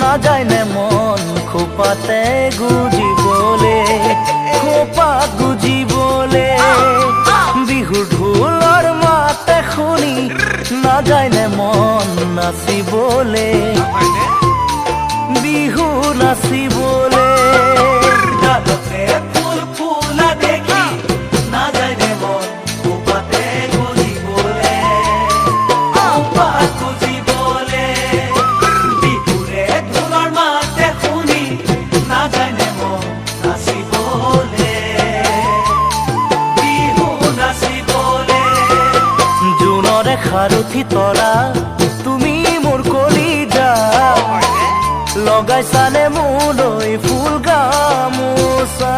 নাযায়নে মন খোপাতে গুজিবলে খোপাত গুজিবলে বিহুৰ ঢোলৰ মাতে শুনি নাযায়নে মন নাচিবলে বিহু নাচিবলে ডালতে ফুল ফুলা দেখি নাযায়নে মন খোপাতে গুজিবলে খোপাত গুজিবলে বিহুৰে ঢোলৰ মাতে শুনি নাযায়নে মন নাচিবলে বিহু নাচিবলে জোনৰে খাৰুথি তৰা তুমি মোৰ কলিজা লগাইছানে মোলৈ ফুল গামোচা